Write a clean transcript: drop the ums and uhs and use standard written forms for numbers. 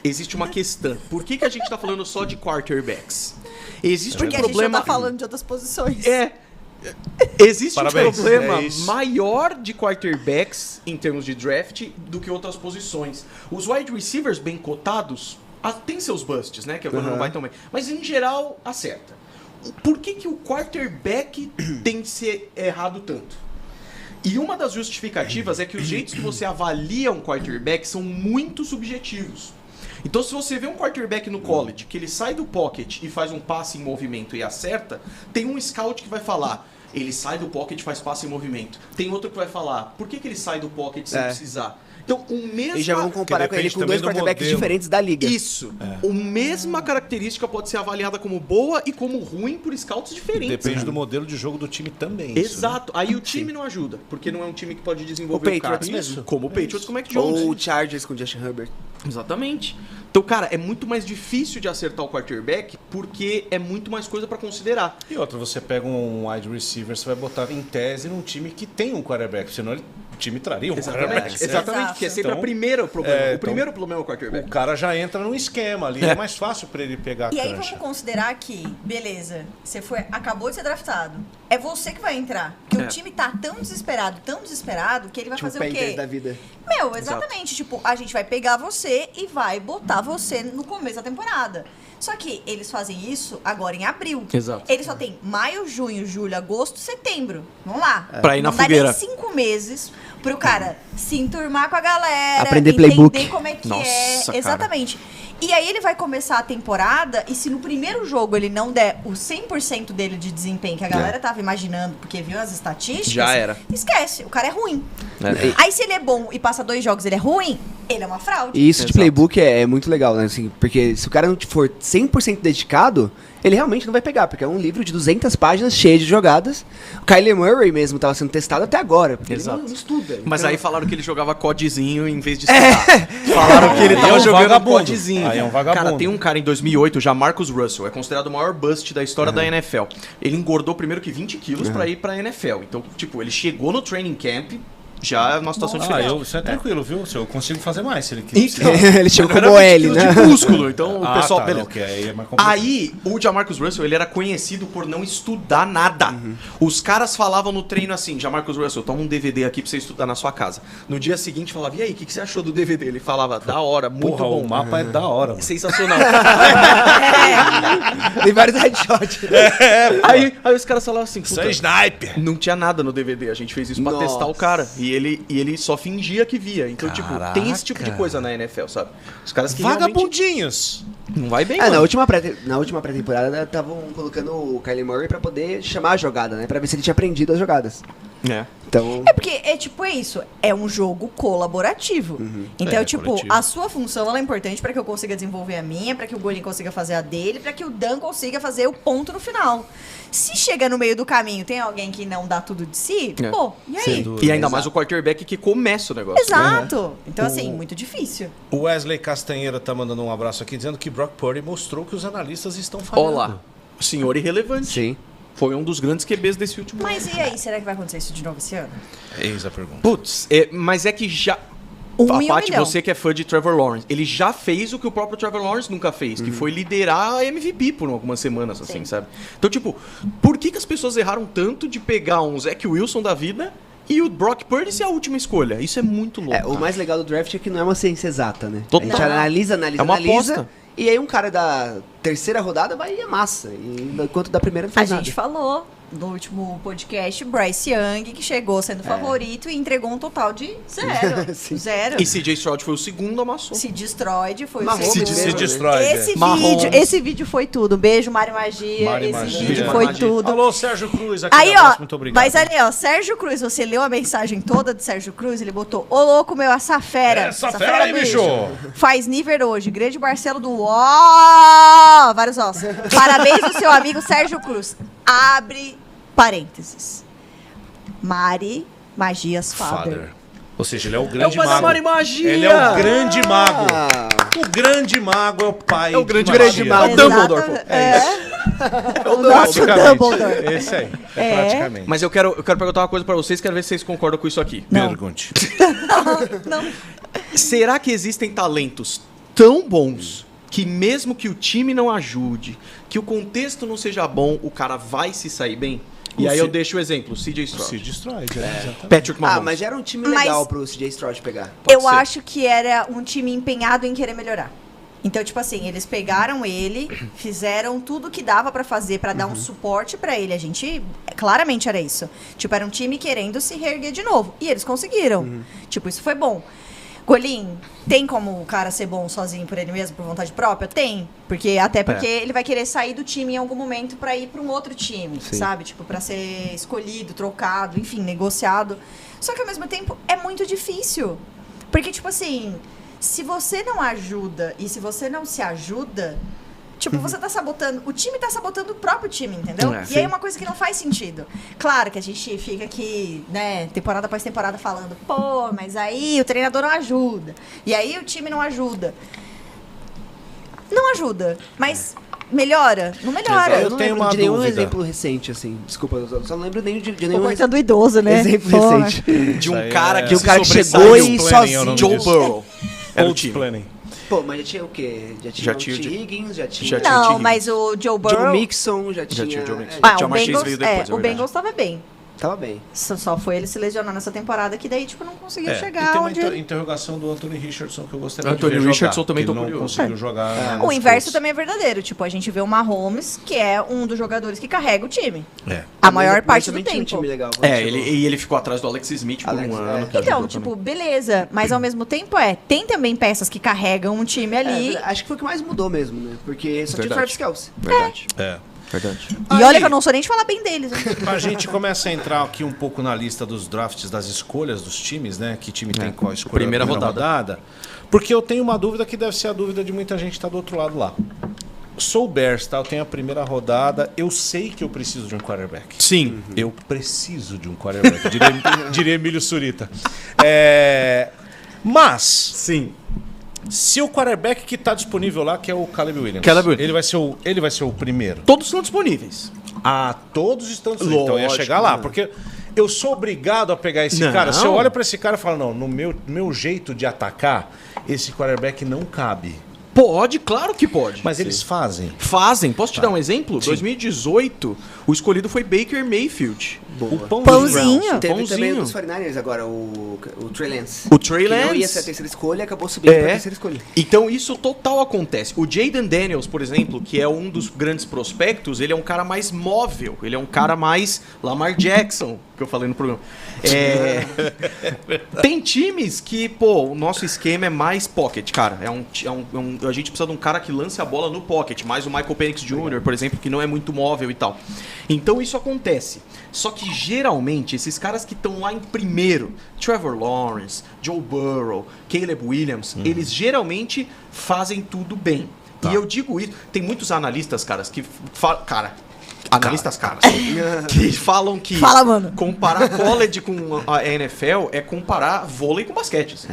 existe uma questão. Por que a gente tá falando só de quarterbacks? Existe Porque um problema... a gente já tá falando de outras posições. Existe Parabéns, um problema é isso. maior de quarterbacks em termos de draft do que outras posições. Os wide receivers bem cotados tem seus busts, né? Que quando não vai tão bem. Mas em geral, acerta. Por que o quarterback tem que ser errado tanto? E uma das justificativas é que os jeitos que você avalia um quarterback são muito subjetivos. Então, se você vê um quarterback no college, que ele sai do pocket e faz um passe em movimento e acerta, tem um scout que vai falar, ele sai do pocket e faz passe em movimento. Tem outro que vai falar, por que ele sai do pocket sem precisar? Então, o mesmo... E já vamos comparar com ele com dois quarterbacks diferentes da liga. Isso. A mesma característica pode ser avaliada como boa e como ruim por scouts diferentes. Depende do modelo de jogo do time também. Exato. Isso, né? Aí o time não ajuda, porque não é um time que pode desenvolver O Patriots cara. mesmo. Como o Patriots, como é que Jones. Ou o Chargers com Justin Herbert. Exatamente. Então, cara, é muito mais difícil de acertar o quarterback porque é muito mais coisa pra considerar. E outra, você pega um wide receiver, você vai botar em tese num time que tem um quarterback, senão o time traria um quarterback. certo? Exatamente, que é sempre Então, o primeiro problema. é, O primeiro problema é o quarterback. O cara já entra num esquema ali, é mais fácil pra ele pegar a E aí cancha. vamos considerar que, beleza, você acabou de ser draftado. É você que vai entrar. Porque o time tá tão desesperado, que ele vai Tipo fazer o quê? Panthers da vida. Meu, exatamente. Tipo, a gente vai pegar você e vai botar você no começo da temporada. Só que eles fazem isso agora em abril. Exato. Eles só tem maio, junho, julho, agosto, setembro. Vamos lá. Pra ir na Não dá fogueira. nem 5 meses pro cara se enturmar com a galera, Aprender entender playbook. como é que Nossa, é. cara. Exatamente. E aí ele vai começar a temporada e se no primeiro jogo ele não der o 100% dele de desempenho que a galera tava imaginando, porque viu as estatísticas, Já era. esquece, o cara é ruim. É. Aí se ele é bom e passa 2 jogos ele é ruim, ele é uma fraude. E isso de Exato. playbook é muito legal, né? Assim, porque se o cara não for 100% dedicado, ele realmente não vai pegar, porque é um livro de 200 páginas cheio de jogadas. O Kyler Murray mesmo estava sendo testado até agora, porque Exato. ele não estuda. Mas Então, aí falaram que ele jogava codezinho em vez de estudar. Falaram que ele Aí tava é um jogando vagabundo. codezinho. Aí é um vagabundo. Cara, tem um cara em 2008, o Jamarcus Russell, é considerado o maior bust da história da NFL. Ele engordou primeiro que 20 quilos pra ir pra NFL. Então, tipo, ele chegou no training camp já numa situação diferente. Isso é tranquilo, viu? Eu consigo fazer mais se ele quiser. Então, Ele chegou mas não como era 20 L, quilos né? de músculo, então o pessoal... tá, beleza. ok, aí é mais complicado. Aí, o Jamarcus Russell, ele era conhecido por não estudar nada. Os caras falavam no treino assim, Jamarcus Russell, toma um DVD aqui pra você estudar na sua casa. No dia seguinte, falava, e aí, o que você achou do DVD? Ele falava, da hora, muito Porra, bom. o mapa é da hora, mano. Sensacional. Tem vários headshots. aí os caras falavam assim, Isso é puta, sniper. não tinha nada no DVD, a gente fez isso pra Nossa. testar o cara. E ele só fingia que via. Então, tipo, tem esse tipo de Caraca. coisa na NFL, sabe? Os caras que realmente Vagabundinhos. não vai bem, Na mano. última pré-temporada estavam colocando o Kyler Murray pra poder chamar a jogada, né? Pra ver se ele tinha aprendido as jogadas. É. Então, É porque é isso, é um jogo colaborativo. Então, É, tipo, coletivo. a sua função ela é importante pra que eu consiga desenvolver a minha, pra que o Golin consiga fazer a dele, pra que o Dan consiga fazer o ponto no final. Se chega no meio do caminho, tem alguém que não dá tudo de si, É. pô, e Sem aí? dúvida. E ainda Exato. mais o quarterback que começa o negócio. Exato. Então, assim, muito difícil. O Wesley Castanheira tá mandando um abraço aqui, dizendo que Brock Purdy mostrou que os analistas estão falando. Olá, senhor irrelevante. sim. Foi um dos grandes QBs desse último ano. Mas e aí, será que vai acontecer isso de novo esse ano? Eis a pergunta. Putz, mas é que já... Um a em um Paty, milhão. você que é fã de Trevor Lawrence, ele já fez o que o próprio Trevor Lawrence nunca fez, que foi liderar a MVP por algumas semanas, assim, Sim. sabe? Então, tipo, por que as pessoas erraram tanto de pegar um Zach Wilson da vida e o Brock Purdy ser a última escolha? Isso é muito louco. É, o mais legal do draft é que não é uma ciência exata, né? Total. A gente analisa, É uma analisa. aposta. E aí um cara da terceira rodada vai e amassa. E enquanto da primeira não A faz nada. gente falou no último podcast, Bryce Young, que chegou sendo favorito e entregou um total de 0. Sim. 0. E CJ Stroud foi o segundo, amassou. Se Destroyed foi Mahomes o segundo. mesmo, Se destrói. Esse vídeo foi tudo. Beijo, Mário Magia. Mário esse Magia. vídeo Mário foi Magia. tudo. Alô, Sérgio Cruz, aqui Aí, abraço, ó, muito obrigado. mas ali, ó, Sérgio Cruz, você leu a mensagem toda do Sérgio Cruz, ele botou, ô louco, meu, essa fera. Essa fera aí, bicho. Faz nível hoje, grande Marcelo do ó, vários ossos. Parabéns ao seu amigo Sérgio Cruz. Abre parênteses. Mari Magias Father. Ou seja, ele é o É o grande pai da mago. Mari Magia! Ele é o grande mago. Ah, O grande mago é o pai É o grande de grande magia. mago. o Dumbledore, pô. É o nosso Praticamente. Dumbledore. Esse aí, É. praticamente. Mas eu quero perguntar uma coisa pra vocês, quero ver se vocês concordam com isso aqui. Não. Pergunte. Não. Será que existem talentos tão bons que mesmo que o time não ajude, que o contexto não seja bom, o cara vai se sair bem. E aí eu deixo o exemplo, o CJ Stroud. Se destrói, exatamente. Patrick Mahomes. Mas era um time legal Mas- pro CJ Stroud pegar. Eu ser. acho que era um time empenhado em querer melhorar. Então, tipo assim, eles pegaram ele, fizeram tudo que dava pra fazer pra dar um suporte pra ele. A gente, claramente era isso. Tipo, era um time querendo se reerguer de novo. E eles conseguiram. Tipo, isso foi bom. Golim, tem como o cara ser bom sozinho por ele mesmo, por vontade própria? Tem. Até porque ele vai querer sair do time em algum momento pra ir pra um outro time, Sim. sabe? Tipo, pra ser escolhido, trocado, enfim, negociado. Só que ao mesmo tempo é muito difícil. Porque, tipo assim, se você não ajuda e se você não se ajuda, tipo, você tá sabotando. O time tá sabotando o próprio time, entendeu? É, E sim. aí é uma coisa que não faz sentido. Claro que a gente fica aqui, né, temporada após temporada falando, pô, mas aí o treinador não ajuda. E aí o time não ajuda. Não ajuda, mas melhora? Não melhora. Eu não tenho lembro uma de nenhum dúvida. exemplo recente, assim. Desculpa, eu só não lembro nem de Tô nenhum cortando o idoso, né? exemplo Pô, recente. De um Isso aí cara é- que De um se cara que sobressaiu. chegou e Planning é o sozinho. nome Joe disso. Burrow. Era o Old time. planning. Pô, mas já tinha o quê? Já tinha Já o tinha o T. de- Higgins, já tinha... já tinha o Não, T. mas o Joe Joe Burrow... Mixon, já tinha... tinha o Joe Mixon. Ah, John o Marchese Bengals, veio depois, é o verdade. Bengals tava bem. Tava bem. Só foi ele se lesionar nessa temporada que daí, tipo, não conseguiu E chegar tem uma onde... interrogação do Anthony Richardson que eu gostaria Anthony de ver Richardson jogar, também que tô ele não curioso. conseguiu jogar. O nos inverso Colts. também é verdadeiro. Tipo, a gente vê o Mahomes, que é um dos jogadores que carrega o time. É. A maior Mas parte do também tinha um tempo. time legal. quando É, chegou. ele ficou atrás do Alex Smith por Alex, um ano. é. que Então, ajudou tipo, também. beleza. Mas ao mesmo tempo tem também peças que carregam um time ali. Acho que foi o que mais mudou mesmo, né? Porque só tinha o Verdade. Travis Kelce. Verdade. É. Verdade. E olha que eu não sou nem de falar bem deles. hein? A gente começa a entrar aqui um pouco na lista dos drafts, das escolhas dos times, né? Que time tem qual escolha Primeira na rodada. Porque eu tenho uma dúvida que deve ser a dúvida de muita gente que tá do outro lado lá. Sou o Bears, tá? Eu tenho a primeira rodada. Eu sei que eu preciso de um quarterback. Sim. Eu preciso de um quarterback. Diria Emílio Surita. Mas, Sim. se o quarterback que está disponível lá, que é o Caleb Williams, Caleb Williams. ele vai ser o primeiro. Todos são disponíveis. Ah, todos estão disponíveis. Então eu ia Lógico, chegar lá, né? porque eu sou obrigado a pegar esse Não. cara. Se eu olho para esse cara e falo, não, no meu jeito de atacar, esse quarterback não cabe. Pode, claro que pode. Mas eles fazem. Fazem. Posso te dar um exemplo? 2018, o escolhido foi Baker Mayfield. O Pãozinho. Teve Pãozinho. também os 49ers agora, o Trey Lance. O Trey Que não ia Lance. ser a terceira escolha, acabou subindo pra É. terceira escolha. Então isso total acontece. O Jaden Daniels, por exemplo, que é um dos grandes prospectos, ele é um cara mais móvel. Ele é um cara mais Lamar Jackson, que eu falei no programa. Tem times que, pô, o nosso esquema é mais pocket, cara. A gente precisa de um cara que lance a bola no pocket, mais o Michael Penix Jr., por exemplo, que não é muito móvel e tal. Então isso acontece. Só que geralmente esses caras que estão lá em primeiro, Trevor Lawrence, Joe Burrow, Caleb Williams, eles geralmente fazem tudo bem. Tá. E eu digo isso, tem muitos analistas, caras, que falam. Analistas caras. Que falam que Fala, mano. comparar college com a NFL é comparar vôlei com basquete. Assim.